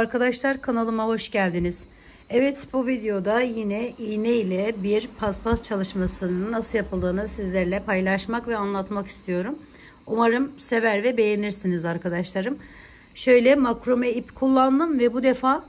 arkadaşlar, kanalıma hoş geldiniz. Evet, bu videoda yine iğne ile bir paspas çalışmasının nasıl yapıldığını sizlerle paylaşmak ve anlatmak istiyorum. Umarım sever ve beğenirsiniz arkadaşlarım. Şöyle makrome ip kullandım ve bu defa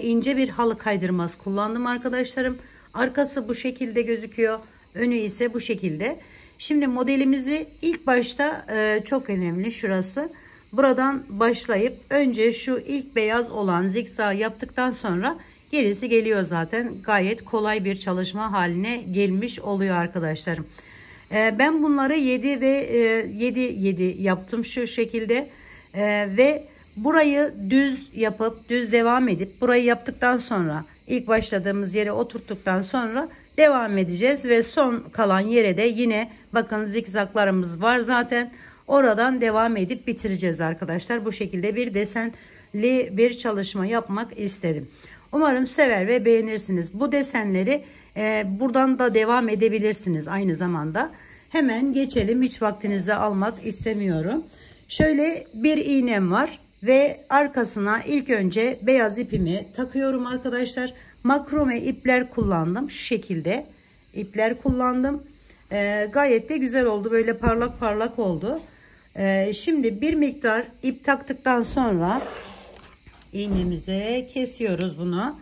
ince bir halı kaydırmaz kullandım arkadaşlarım. Arkası bu şekilde gözüküyor. Önü ise bu şekilde. Şimdi modelimizi ilk başta çok önemli şurası. Buradan başlayıp önce şu ilk beyaz olan zikzak yaptıktan sonra gerisi geliyor zaten. Gayet kolay bir çalışma haline gelmiş oluyor arkadaşlarım. Ben bunları 7 ve 7 yaptım şu şekilde. Ve burayı düz yapıp düz devam edip burayı yaptıktan sonra ilk başladığımız yere oturttuktan sonra devam edeceğiz ve son kalan yere de yine bakın zikzaklarımız var zaten. Oradan devam edip bitireceğiz arkadaşlar. Bu şekilde bir desenli bir çalışma yapmak istedim. Umarım sever ve beğenirsiniz. Bu desenleri buradan da devam edebilirsiniz aynı zamanda. Hemen geçelim. Hiç vaktinizi almak istemiyorum. Şöyle bir iğnem var ve arkasına ilk önce beyaz ipimi takıyorum arkadaşlar. Makrome ipler kullandım. Şu şekilde ipler kullandım. Gayet de güzel oldu. Böyle parlak parlak oldu. Şimdi bir miktar ip taktıktan sonra iğnemize kesiyoruz bunu.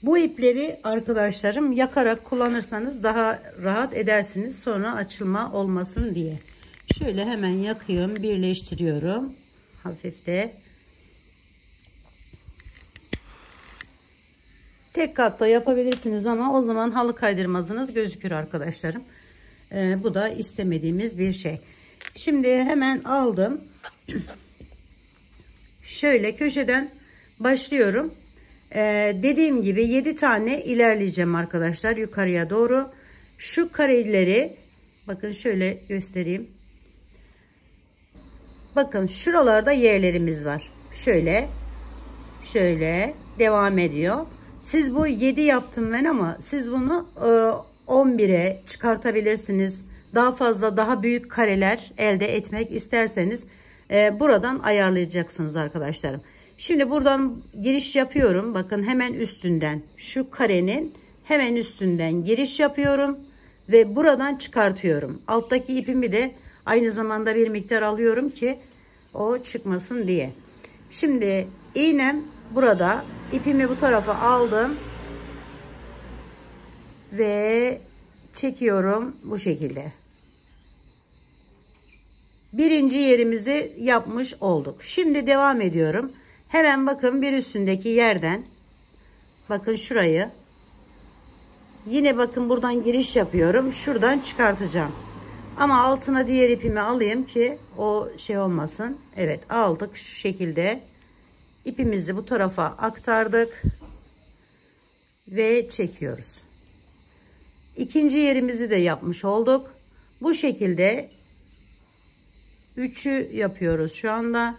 Bu ipleri arkadaşlarım yakarak kullanırsanız daha rahat edersiniz. Sonra açılma olmasın diye. Şöyle hemen yakıyorum, birleştiriyorum. Hafif de. Tek katta yapabilirsiniz ama o zaman halı kaydırmazınız gözükür arkadaşlarım. Bu da istemediğimiz bir şey. Şimdi hemen aldım. Şöyle köşeden başlıyorum. Dediğim gibi 7 tane ilerleyeceğim arkadaşlar yukarıya doğru. Şu kareleri bakın şöyle göstereyim. Bakın şuralarda yerlerimiz var. Şöyle devam ediyor. Siz bu 7 yaptım ben ama siz bunu 11'e çıkartabilirsiniz. Daha fazla daha büyük kareler elde etmek isterseniz buradan ayarlayacaksınız arkadaşlarım. Şimdi buradan giriş yapıyorum. Bakın hemen üstünden şu karenin hemen üstünden giriş yapıyorum. Ve buradan çıkartıyorum. Alttaki ipimi de aynı zamanda bir miktar alıyorum ki o çıkmasın diye. Şimdi iğnem burada. İpimi bu tarafa aldım. Ve çekiyorum bu şekilde. Birinci yerimizi yapmış olduk. Şimdi devam ediyorum. Hemen bakın bir üstündeki yerden bakın şurayı yine bakın buradan giriş yapıyorum. Şuradan çıkartacağım. Ama altına diğer ipimi alayım ki o şey olmasın. Evet, aldık şu şekilde. İpimizi bu tarafa aktardık. Ve çekiyoruz. İkinci yerimizi de yapmış olduk. Bu şekilde 3'ü yapıyoruz şu anda.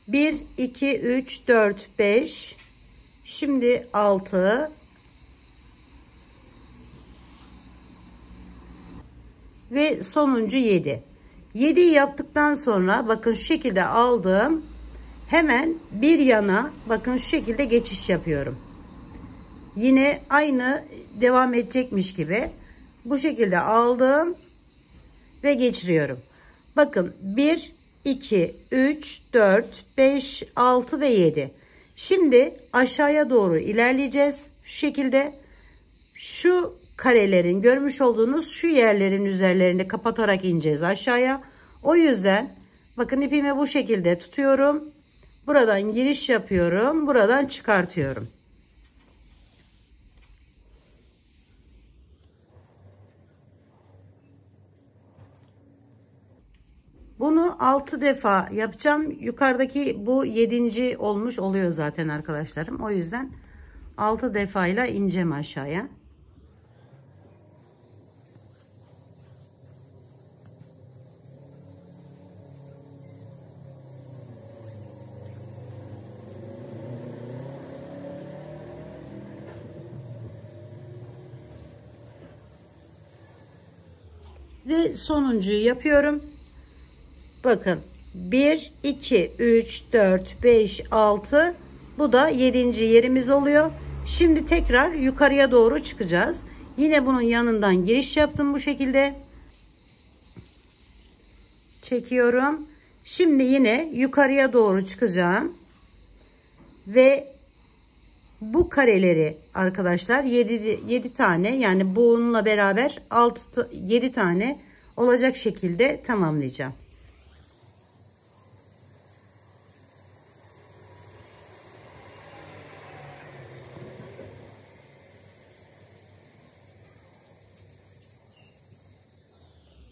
Bir, iki, üç, dört, beş. Şimdi 6. Ve sonuncu 7. 7'yi yaptıktan sonra bakın şu şekilde aldım. Hemen bir yana bakın şu şekilde geçiş yapıyorum. Yine aynı devam edecekmiş gibi. Bu şekilde aldım. Ve geçiriyorum. Bakın 1, 2, 3, 4, 5, 6 ve 7. Şimdi aşağıya doğru ilerleyeceğiz. Şu şekilde şu karelerin görmüş olduğunuz şu yerlerin üzerlerini kapatarak ineceğiz aşağıya. O yüzden bakın ipimi bu şekilde tutuyorum. Buradan giriş yapıyorum. Buradan çıkartıyorum. Bunu 6 defa yapacağım. Yukarıdaki bu 7. olmuş oluyor zaten arkadaşlarım. O yüzden 6 defayla ineceğim aşağıya. Ve sonuncuyu yapıyorum. Bakın 1, 2, 3, 4, 5, 6. Bu da 7. yerimiz oluyor. Şimdi tekrar yukarıya doğru çıkacağız. Yine bunun yanından giriş yaptım bu şekilde. Çekiyorum. Şimdi yine yukarıya doğru çıkacağım. Ve bu kareleri arkadaşlar 7 tane, yani bununla beraber 7 tane olacak şekilde tamamlayacağım.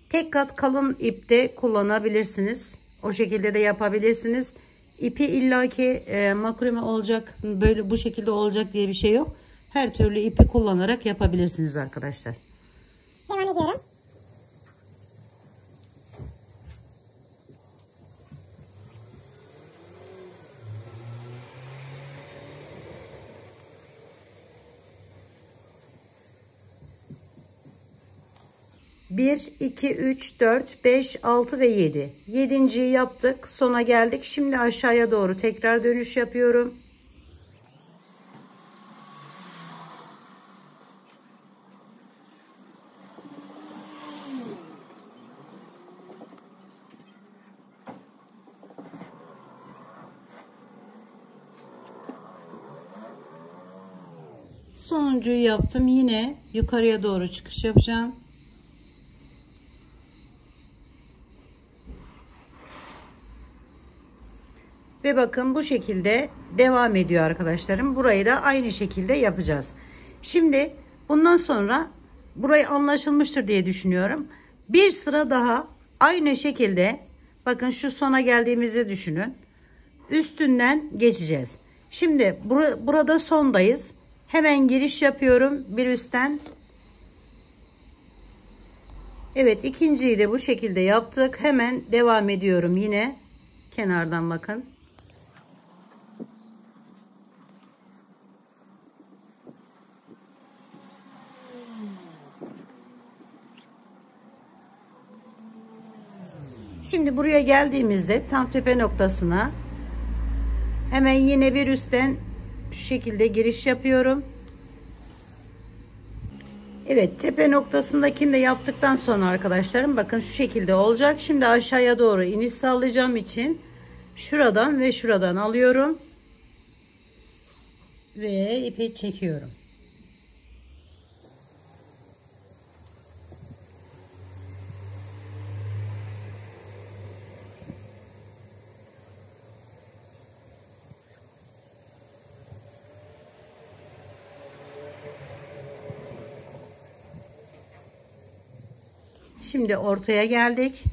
Tek kat kalın ipte kullanabilirsiniz. O şekilde de yapabilirsiniz. İpi illaki makrame olacak, böyle bu şekilde olacak diye bir şey yok. Her türlü ipi kullanarak yapabilirsiniz arkadaşlar. Devam ediyorum. Bir, 2, 3, 4, 5, 6 ve 7. 7.'yi yaptık. Sona geldik. Şimdi aşağıya doğru tekrar dönüş yapıyorum. Sonuncuyu yaptım. Yine yukarıya doğru çıkış yapacağım. Ve bakın bu şekilde devam ediyor arkadaşlarım. Burayı da aynı şekilde yapacağız. Şimdi bundan sonra burayı anlaşılmıştır diye düşünüyorum. Bir sıra daha aynı şekilde, bakın şu sona geldiğimizi düşünün. Üstünden geçeceğiz. Şimdi burada sondayız. Hemen giriş yapıyorum bir üstten. Evet, ikinciyi de bu şekilde yaptık. Hemen devam ediyorum yine. Kenardan bakın. Şimdi buraya geldiğimizde tam tepe noktasına hemen yine bir üstten şu şekilde giriş yapıyorum. Evet, tepe noktasındakini de yaptıktan sonra arkadaşlarım bakın şu şekilde olacak. Şimdi aşağıya doğru iniş sağlayacağım için şuradan ve şuradan alıyorum ve ipi çekiyorum. Şimdi ortaya geldik.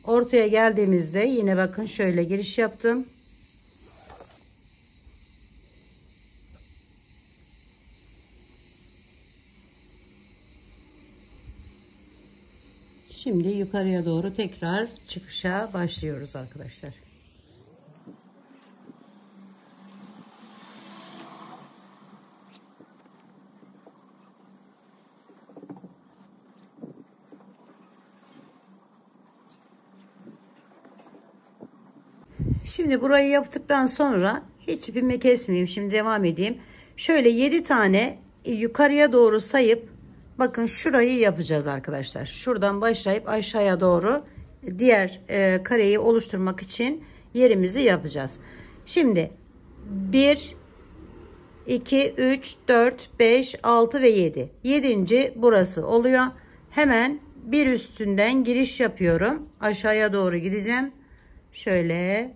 Ortaya geldiğimizde yine bakın şöyle giriş yaptım. Şimdi yukarıya doğru tekrar çıkışa başlıyoruz arkadaşlar. Şimdi burayı yaptıktan sonra hiç ipimi kesmeyeyim. Şimdi devam edeyim. Şöyle 7 tane yukarıya doğru sayıp bakın şurayı yapacağız arkadaşlar. Şuradan başlayıp aşağıya doğru diğer kareyi oluşturmak için yerimizi yapacağız. Şimdi 1, 2, 3, 4, 5, 6 ve 7. 7. burası oluyor. Hemen bir üstünden giriş yapıyorum. Aşağıya doğru gideceğim. Şöyle.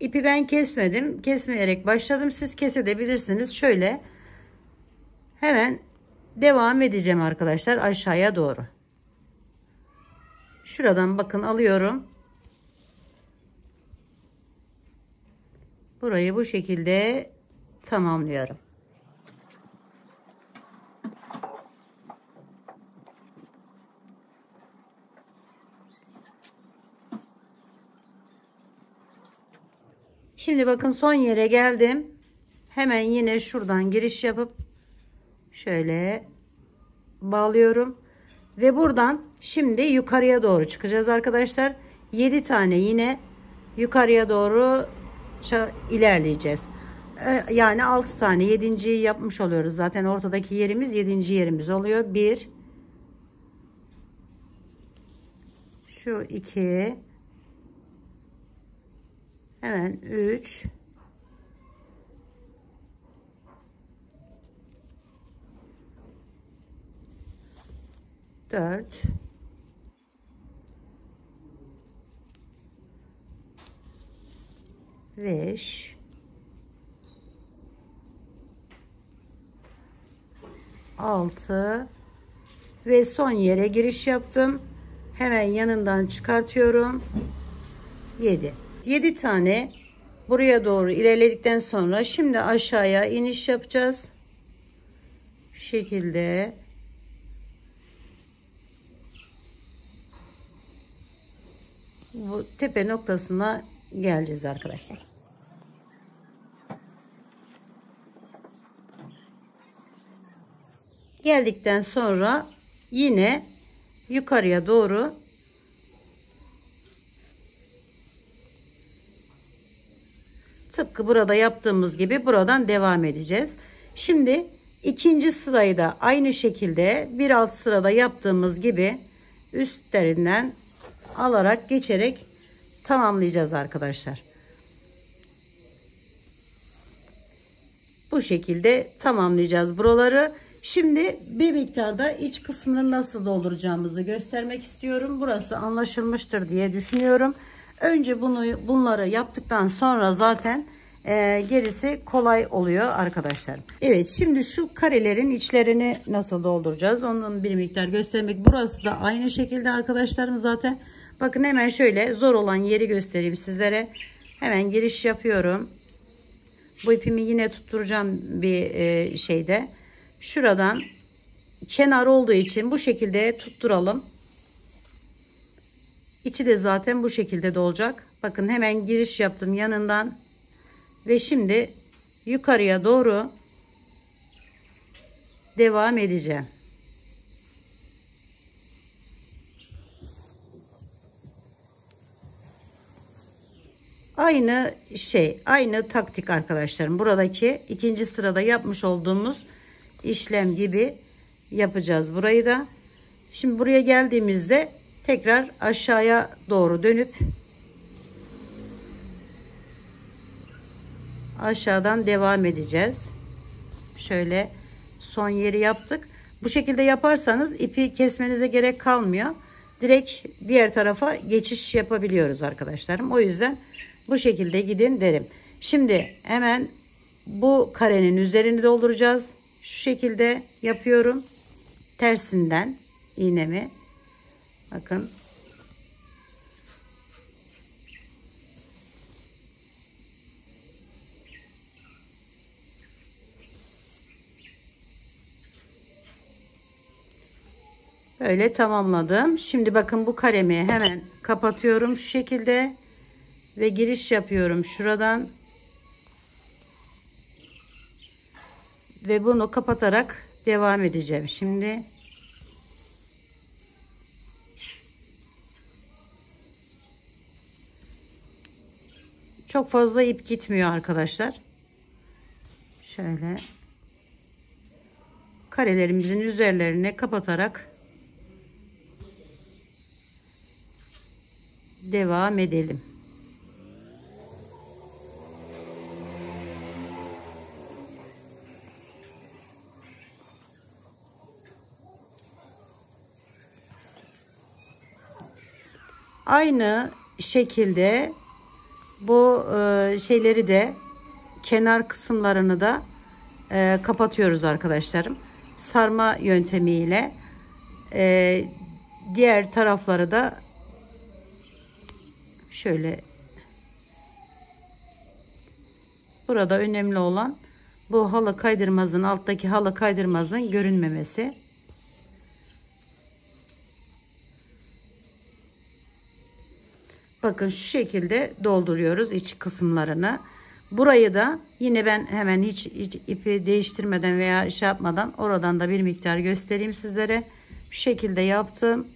İpi ben kesmedim. Kesmeyerek başladım. Siz kesebilirsiniz. Şöyle hemen devam edeceğim arkadaşlar aşağıya doğru. Şuradan bakın alıyorum. Burayı bu şekilde tamamlıyorum. Şimdi bakın son yere geldim. Hemen yine şuradan giriş yapıp şöyle bağlıyorum. Ve buradan şimdi yukarıya doğru çıkacağız arkadaşlar. 7 tane yine yukarıya doğru ilerleyeceğiz. Yani 6 tane 7.'yi yapmış oluyoruz. Zaten ortadaki yerimiz 7. yerimiz oluyor. 1 şu 2 hemen 3 4 5 6 ve son yere giriş yaptım. Hemen yanından çıkartıyorum. 7 tane buraya doğru ilerledikten sonra şimdi aşağıya iniş yapacağız. Bu şekilde bu tepe noktasına geleceğiz arkadaşlar. Geldikten sonra yine yukarıya doğru tıpkı burada yaptığımız gibi buradan devam edeceğiz. Şimdi ikinci sırayı da aynı şekilde bir alt sırada yaptığımız gibi üstlerinden alarak geçerek tamamlayacağız arkadaşlar. Bu şekilde tamamlayacağız buraları. Şimdi bir miktarda iç kısmını nasıl dolduracağımızı göstermek istiyorum. Burası anlaşılmıştır diye düşünüyorum. Önce bunları yaptıktan sonra zaten gerisi kolay oluyor arkadaşlar. Evet, şimdi şu karelerin içlerini nasıl dolduracağız? Onun bir miktar göstermek. Burası da aynı şekilde arkadaşlarım zaten. Bakın hemen şöyle zor olan yeri göstereyim sizlere. Hemen giriş yapıyorum. Bu ipimi yine tutturacağım bir şeyde. Şuradan kenar olduğu için bu şekilde tutturalım. İçi de zaten bu şekilde dolacak. Bakın hemen giriş yaptım yanından. Ve şimdi yukarıya doğru devam edeceğim. Aynı aynı taktik arkadaşlarım. Buradaki ikinci sırada yapmış olduğumuz işlem gibi yapacağız burayı da. Şimdi buraya geldiğimizde tekrar aşağıya doğru dönüp aşağıdan devam edeceğiz. Şöyle son yeri yaptık. Bu şekilde yaparsanız ipi kesmenize gerek kalmıyor. Direkt diğer tarafa geçiş yapabiliyoruz arkadaşlarım. O yüzden bu şekilde gidin derim. Şimdi hemen bu karenin üzerini dolduracağız. Şu şekilde yapıyorum. Tersinden iğnemi. Bakın. Böyle tamamladım. Şimdi bakın bu karemi hemen kapatıyorum şu şekilde. Ve giriş yapıyorum şuradan. Ve bunu kapatarak devam edeceğim. Şimdi çok fazla ip gitmiyor arkadaşlar. Şöyle karelerimizin üzerlerine kapatarak devam edelim. Aynı şekilde bu şeyleri de kenar kısımlarını da kapatıyoruz arkadaşlarım. Sarma yöntemiyle diğer tarafları da şöyle, burada önemli olan bu halı kaydırmazın, alttaki halı kaydırmazın görünmemesi. Bakın şu şekilde dolduruyoruz iç kısımlarını. Burayı da yine ben hemen hiç ipi değiştirmeden veya şey yapmadan oradan da bir miktar göstereyim sizlere. Şu şekilde yaptım.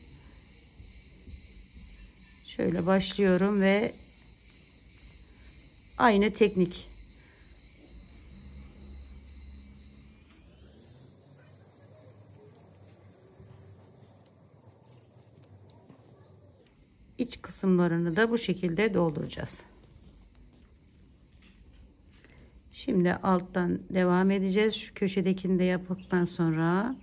Şöyle başlıyorum ve aynı teknik. İç kısımlarını da bu şekilde dolduracağız. Şimdi alttan devam edeceğiz. Şu köşedekini de yaptıktan sonra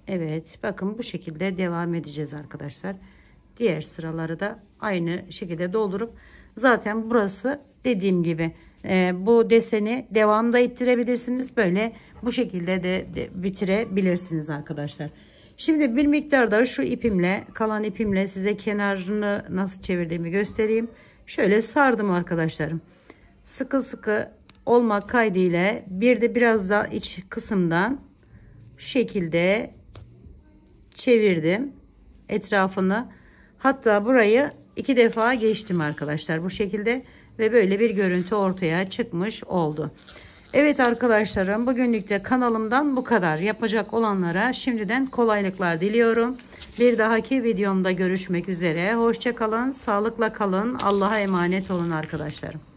evet, bakın bu şekilde devam edeceğiz arkadaşlar. Diğer sıraları da aynı şekilde doldurup zaten burası dediğim gibi bu deseni devamda ettirebilirsiniz. Böyle bu şekilde de bitirebilirsiniz arkadaşlar. Şimdi bir miktar da şu ipimle, kalan ipimle size kenarını nasıl çevirdiğimi göstereyim. Şöyle sardım arkadaşlarım. Sıkı sıkı olmak kaydıyla bir de biraz daha iç kısımdan şu şekilde çevirdim etrafını. Hatta burayı 2 defa geçtim arkadaşlar bu şekilde ve böyle bir görüntü ortaya çıkmış oldu. Evet arkadaşlarım, bugünlük de kanalımdan bu kadar. Yapacak olanlara şimdiden kolaylıklar diliyorum. Bir dahaki videomda görüşmek üzere. Hoşça kalın, sağlıkla kalın. Allah'a emanet olun arkadaşlarım.